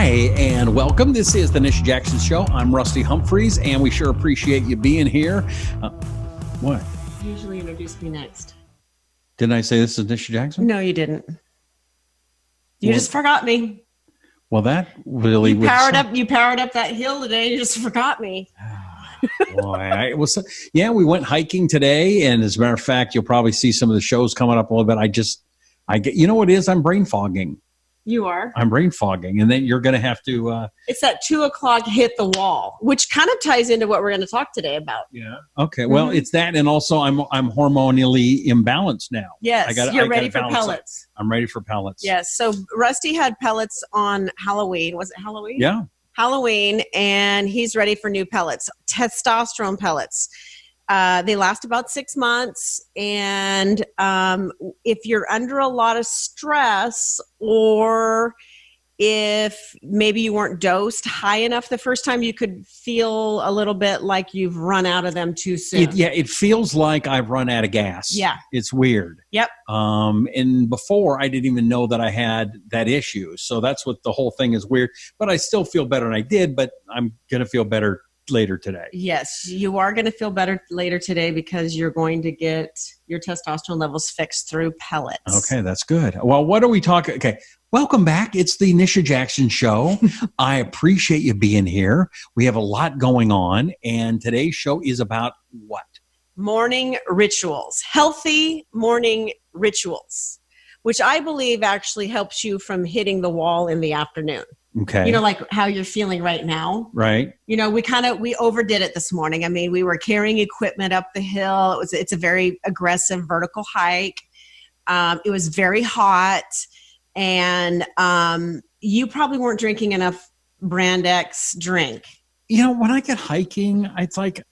and welcome. This is the Nisha Jackson Show. I'm Rusty Humphries, and we sure appreciate you being here. What? You usually introduce me next. Didn't I say this is Nisha Jackson? No, you didn't. You just forgot me. Well, that really you powered up that hill today. You just forgot me. Boy, we went hiking today, and as a matter of fact, you'll probably see some of the shows coming up a little bit. You know what it is? I'm brain fogging. You are. I'm brain fogging, and then you're going to have to. It's that 2:00 hit the wall, which kind of ties into what we're going to talk today about. Yeah. Okay. Well, it's that, and also I'm hormonally imbalanced now. Yes. You're ready for pellets. I'm ready for pellets. Yes. So Rusty had pellets on Halloween. Was it Halloween? Yeah. Halloween, and he's ready for new pellets, testosterone pellets. They last about 6 months, and if you're under a lot of stress, or if maybe you weren't dosed high enough the first time, you could feel a little bit like you've run out of them too soon. It feels like I've run out of gas. Yeah. It's weird. Yep. And before, I didn't even know that I had that issue. So that's what the whole thing is weird. But I still feel better than I did, but I'm going to feel better later today. Yes, you are going to feel better later today because you're going to get your testosterone levels fixed through pellets. Okay, that's good. Well, what are we talking? Okay, welcome back. It's the Nisha Jackson Show. I appreciate you being here. We have a lot going on, and today's show is about what? Morning rituals, healthy morning rituals, which I believe actually helps you from hitting the wall in the afternoon. Okay. You know, like how you're feeling right now. Right. You know, we overdid it this morning. I mean, we were carrying equipment up the hill. It's a very aggressive vertical hike. It was very hot, and you probably weren't drinking enough Brand X drink. You know, when I get hiking, it's like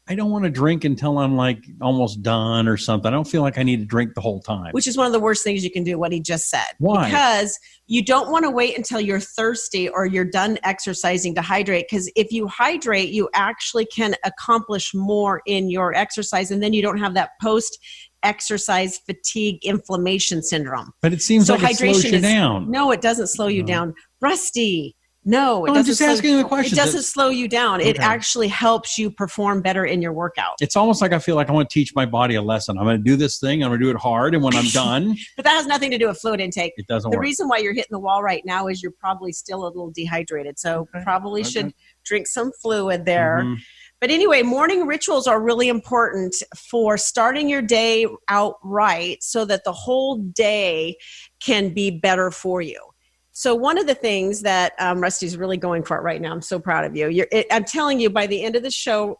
I don't want to drink until I'm like almost done or something. I don't feel like I need to drink the whole time. Which is one of the worst things you can do, what he just said. Why? Because you don't want to wait until you're thirsty or you're done exercising to hydrate. Because if you hydrate, you actually can accomplish more in your exercise. And then you don't have that post-exercise fatigue inflammation syndrome. But it seems like it slows you down. No, it doesn't slow you down. Rusty. No, it doesn't. I'm just asking the question. It doesn't slow you down. Okay. It actually helps you perform better in your workout. It's almost like I feel like I want to teach my body a lesson. I'm going to do this thing. I'm going to do it hard. And when I'm done. But that has nothing to do with fluid intake. It doesn't work. The work. reason why you're hitting the wall right now is you're probably still a little dehydrated. So probably should drink some fluid there. Mm-hmm. But anyway, morning rituals are really important for starting your day out right so that the whole day can be better for you. So one of the things that Rusty's really going for it right now, I'm so proud of you. I'm telling you, by the end of this show,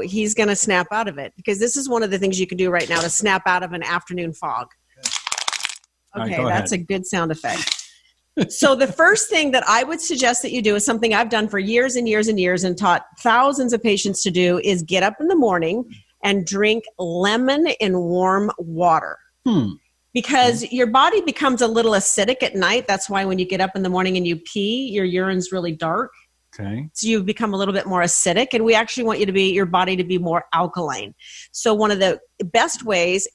he's going to snap out of it, because this is one of the things you can do right now to snap out of an afternoon fog. Okay, that's a good sound effect. So the first thing that I would suggest that you do is something I've done for years and years and years and taught thousands of patients to do, is get up in the morning and drink lemon in warm water. Because your body becomes a little acidic at night. That's why when you get up in the morning and you pee, your urine's really dark. Okay. So you become a little bit more acidic, and we actually want your body to be more alkaline. So one of the best ways,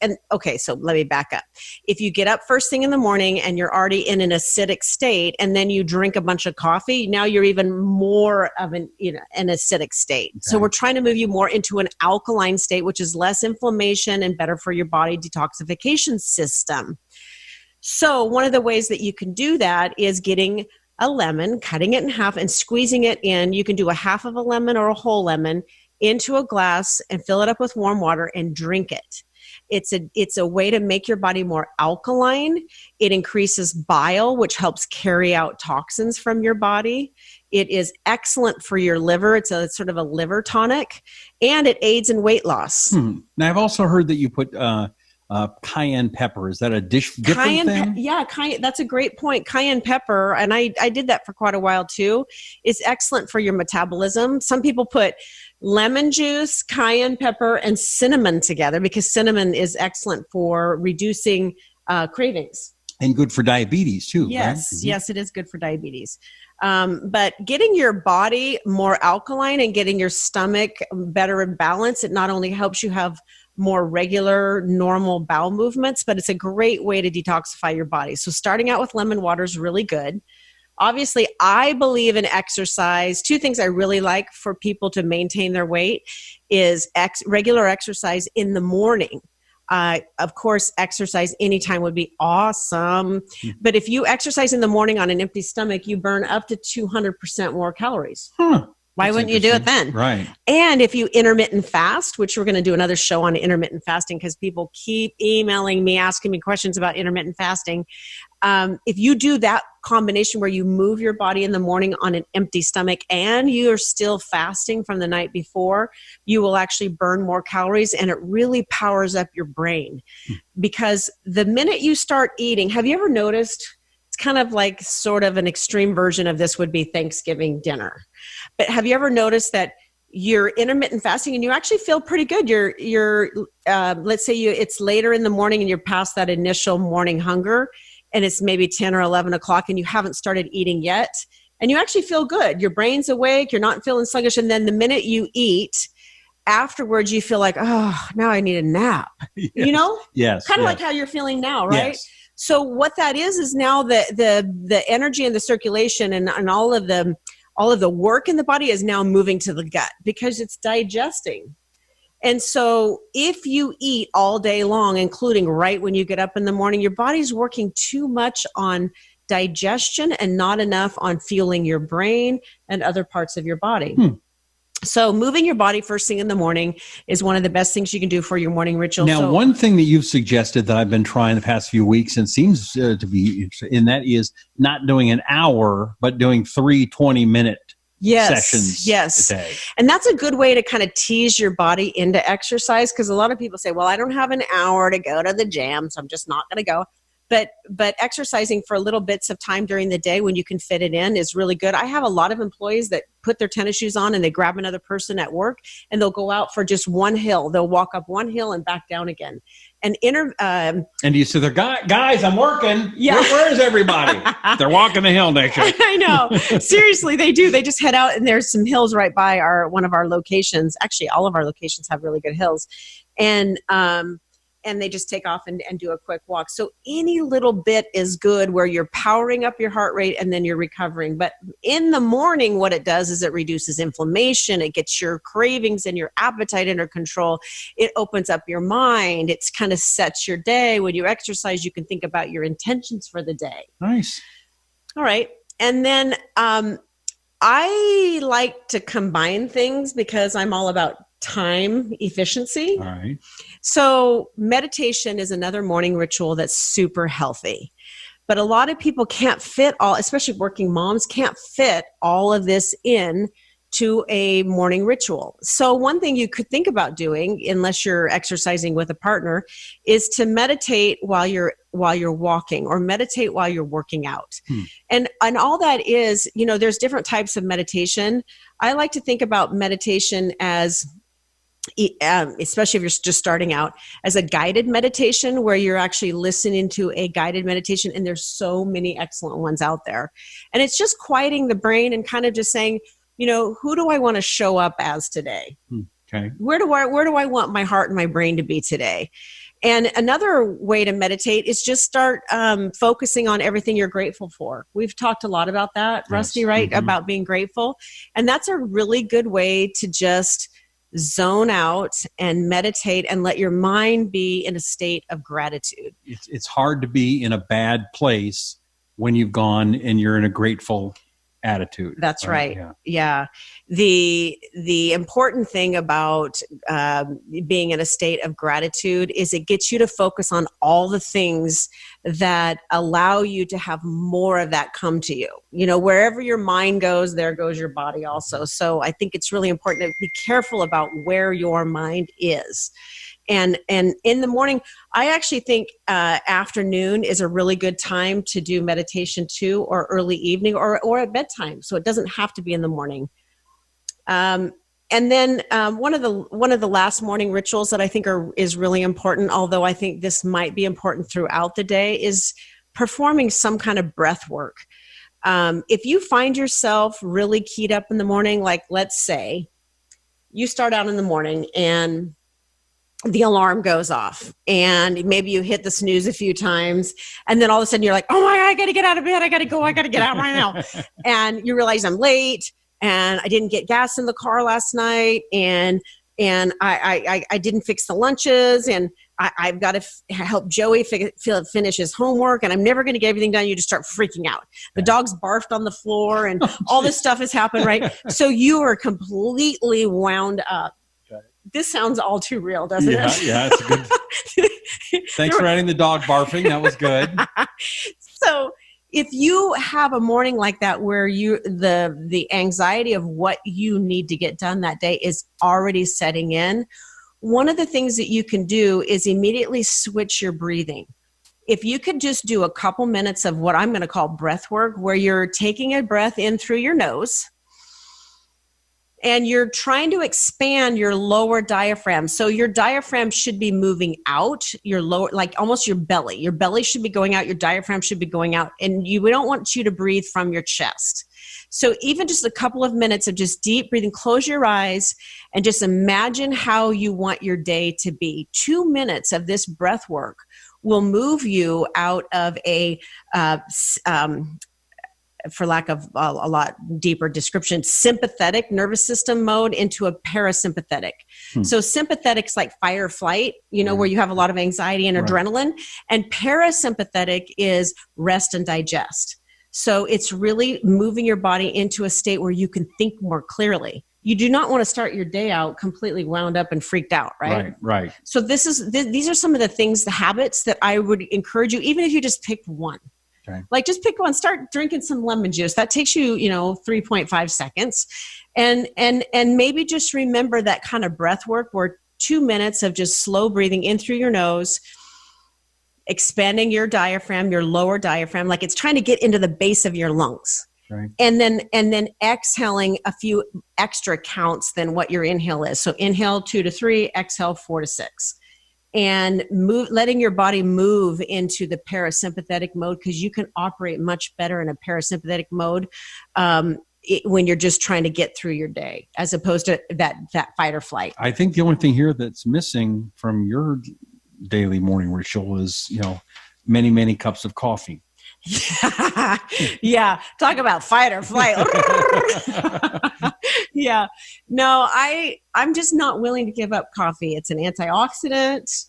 so let me back up. If you get up first thing in the morning and you're already in an acidic state, and then you drink a bunch of coffee, now you're even more of an acidic state. Okay. So we're trying to move you more into an alkaline state, which is less inflammation and better for your body detoxification system. So one of the ways that you can do that is getting a lemon, cutting it in half and squeezing it in. You can do a half of a lemon or a whole lemon into a glass and fill it up with warm water and drink it. It's a way to make your body more alkaline. It increases bile, which helps carry out toxins from your body. It is excellent for your liver. It's sort of a liver tonic, and it aids in weight loss. Now, I've also heard that you put cayenne pepper. Is that a different thing? That's a great point. Cayenne pepper, and I did that for quite a while too, is excellent for your metabolism. Some people put lemon juice, cayenne pepper, and cinnamon together because cinnamon is excellent for reducing cravings. And good for diabetes too, yes, right? Yes, it is good for diabetes. But getting your body more alkaline and getting your stomach better in balance, it not only helps you have more regular, normal bowel movements, but it's a great way to detoxify your body. So starting out with lemon water is really good. Obviously, I believe in exercise. Two things I really like for people to maintain their weight is regular exercise in the morning. Of course, exercise anytime would be awesome. But if you exercise in the morning on an empty stomach, you burn up to 200% more calories. Why wouldn't you do it then? Right. And if you intermittent fast, which we're going to do another show on intermittent fasting because people keep emailing me, asking me questions about intermittent fasting. If you do that combination where you move your body in the morning on an empty stomach and you are still fasting from the night before, you will actually burn more calories, and it really powers up your brain. Because the minute you start eating, have you ever noticed, it's kind of like sort of an extreme version of this would be Thanksgiving dinner. But have you ever noticed that you're intermittent fasting and you actually feel pretty good? You're let's say it's later in the morning and you're past that initial morning hunger, and it's maybe 10 or 11 o'clock and you haven't started eating yet, and you actually feel good. Your brain's awake. You're not feeling sluggish. And then the minute you eat, afterwards you feel like, oh, now I need a nap. Yes. You know? Yes. Kind of like how you're feeling now, right? Yes. So what that is now the energy and the circulation and all of the work in the body is now moving to the gut because it's digesting. And so if you eat all day long, including right when you get up in the morning, your body's working too much on digestion and not enough on fueling your brain and other parts of your body. So moving your body first thing in the morning is one of the best things you can do for your morning ritual. Now, one thing that you've suggested that I've been trying the past few weeks and seems to be, and that is not doing an hour, but doing 3 20-minute sessions a day. And that's a good way to kind of tease your body into exercise, because a lot of people say, well, I don't have an hour to go to the gym, so I'm just not going to go. But exercising for little bits of time during the day when you can fit it in is really good. I have a lot of employees that put their tennis shoes on and they grab another person at work and they'll go out for just one hill. They'll walk up one hill and back down again. And you say, "They're guys, I'm working. Yeah. Where is everybody?" They're walking the hill next year. I know. Seriously, they do. They just head out, and there's some hills right by one of our locations. Actually, all of our locations have really good hills, and they just take off and do a quick walk. So any little bit is good where you're powering up your heart rate and then you're recovering. But in the morning, what it does is it reduces inflammation. It gets your cravings and your appetite under control. It opens up your mind. It's kind of sets your day. When you exercise, you can think about your intentions for the day. Nice. All right. And then I like to combine things because I'm all about time efficiency. All right. So meditation is another morning ritual that's super healthy. But a lot of people can't fit especially working moms, can't fit all of this in to a morning ritual. So one thing you could think about doing, unless you're exercising with a partner, is to meditate while you're walking, or meditate while you're working out. And all that is, there's different types of meditation. I like to think about meditation as, especially if you're just starting out, as a guided meditation where you're actually listening to a guided meditation. And there's so many excellent ones out there. And it's just quieting the brain and kind of just saying, who do I want to show up as today? Okay. Where do I want my heart and my brain to be today? And another way to meditate is just start focusing on everything you're grateful for. We've talked a lot about that, Rusty, right? Mm-hmm. About being grateful. And that's a really good way to just zone out and meditate and let your mind be in a state of gratitude. It's hard to be in a bad place when you've gone and you're in a grateful attitude. That's right. Yeah. The important thing about being in a state of gratitude is it gets you to focus on all the things that allow you to have more of that come to you. Wherever your mind goes, there goes your body also. So I think it's really important to be careful about where your mind is. And in the morning, I actually think afternoon is a really good time to do meditation too, or early evening, or at bedtime. So it doesn't have to be in the morning. And then one of the last morning rituals that I think is really important, although I think this might be important throughout the day, is performing some kind of breath work. If you find yourself really keyed up in the morning, like let's say you start out in the morning and the alarm goes off and maybe you hit the snooze a few times and then all of a sudden you're like, oh my God, I got to get out of bed. I got to go. I got to get out right now. And you realize I'm late and I didn't get gas in the car last night. And I didn't fix the lunches and I've got to help Joey finish his homework and I'm never going to get everything done. You just start freaking out. The dog's barfed on the floor and all this stuff has happened, right? So you are completely wound up. This sounds all too real, doesn't it? Yeah, it's good. Thanks for adding the dog barfing. That was good. So if you have a morning like that where the anxiety of what you need to get done that day is already setting in, one of the things that you can do is immediately switch your breathing. If you could just do a couple minutes of what I'm going to call breath work, where you're taking a breath in through your nose, and you're trying to expand your lower diaphragm. So your diaphragm should be moving out, your lower, like almost your belly. Your belly should be going out, your diaphragm should be going out, and we don't want you to breathe from your chest. So even just a couple of minutes of just deep breathing, close your eyes and just imagine how you want your day to be. 2 minutes of this breath work will move you out of a for lack of a lot deeper description, sympathetic nervous system mode into a parasympathetic. So sympathetic's like fight or flight, where you have a lot of anxiety and adrenaline, and parasympathetic is rest and digest. So it's really moving your body into a state where you can think more clearly. You do not want to start your day out completely wound up and freaked out, right? Right. So these are some of the things, the habits that I would encourage you, even if you just picked one. Okay. Like just pick one, start drinking some lemon juice. That takes you, 3.5 seconds. And maybe just remember that kind of breath work where 2 minutes of just slow breathing in through your nose, expanding your diaphragm, your lower diaphragm, like it's trying to get into the base of your lungs. Right. And then exhaling a few extra counts than what your inhale is. So inhale 2 to 3, exhale 4 to 6. And letting your body move into the parasympathetic mode, because you can operate much better in a parasympathetic mode when you're just trying to get through your day, as opposed to that fight or flight. I think the only thing here that's missing from your daily morning ritual is, many, many cups of coffee. Yeah. Talk about fight or flight. Yeah. No, I'm just not willing to give up coffee. It's an antioxidant.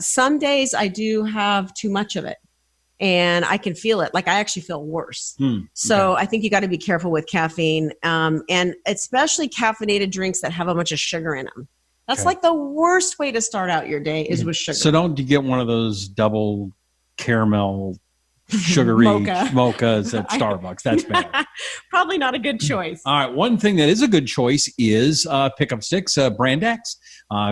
Some days I do have too much of it and I can feel it. Like I actually feel worse. So I think you got to be careful with caffeine, and especially caffeinated drinks that have a bunch of sugar in them. That's like the worst way to start out your day is with sugar. So don't get one of those double caramel sugary mochas at Starbucks. That's bad. Probably not a good choice. All right. One thing that is a good choice is Pickup Sticks, Brand X.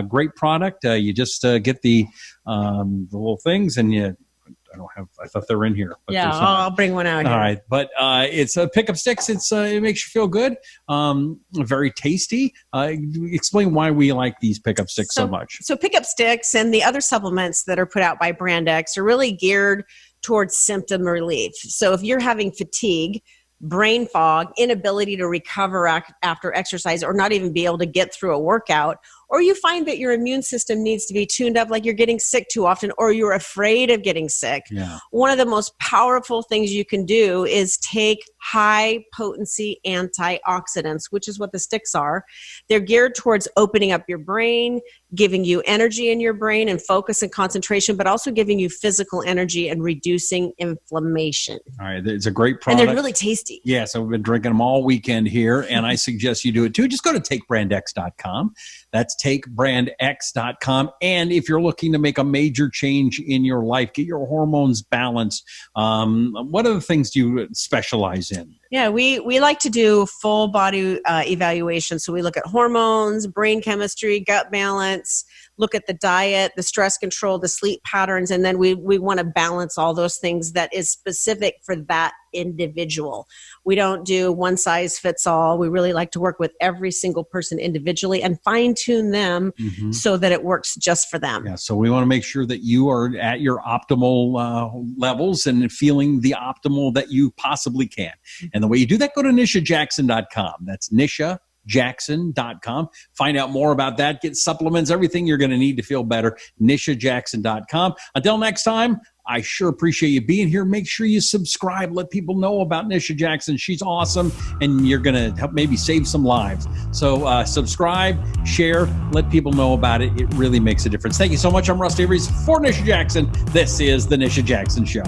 Great product. You just get the little things and I thought they were in here. But yeah, I'll bring one out here. All right. But it's a Pickup Sticks. It makes you feel good. Very tasty. Explain why we like these Pickup Sticks so much. So Pickup Sticks and the other supplements that are put out by Brand X are really geared towards symptom relief. So if you're having fatigue, brain fog, inability to recover after exercise, or not even be able to get through a workout, or you find that your immune system needs to be tuned up, like you're getting sick too often, or you're afraid of getting sick. Yeah. One of the most powerful things you can do is take high potency antioxidants, which is what the sticks are. They're geared towards opening up your brain, giving you energy in your brain and focus and concentration, but also giving you physical energy and reducing inflammation. All right. It's a great product. And they're really tasty. Yeah. So we've been drinking them all weekend here, and I suggest you do it too. Just go to takebrandx.com. That's takebrandx.com. And if you're looking to make a major change in your life, get your hormones balanced, what other things do you specialize in? Yeah, we like to do full body evaluation. So we look at hormones, brain chemistry, gut balance, look at the diet, the stress control, the sleep patterns, and then we want to balance all those things that is specific for that individual. We don't do one size fits all. We really like to work with every single person individually and fine tune them so that it works just for them. Yeah, so we want to make sure that you are at your optimal levels and feeling the optimal that you possibly can. And the way you do that, go to nishajackson.com. That's Nisha, nishajackson.com. Find out more about that. Get supplements, everything you're going to need to feel better. nishajackson.com. Until next time, I sure appreciate you being here. Make sure you subscribe. Let people know about Nisha Jackson. She's awesome, and you're going to help maybe save some lives. So subscribe, share, let people know about it. It really makes a difference. Thank you so much. I'm Rusty Humphries for Nisha Jackson. This is The Nisha Jackson Show.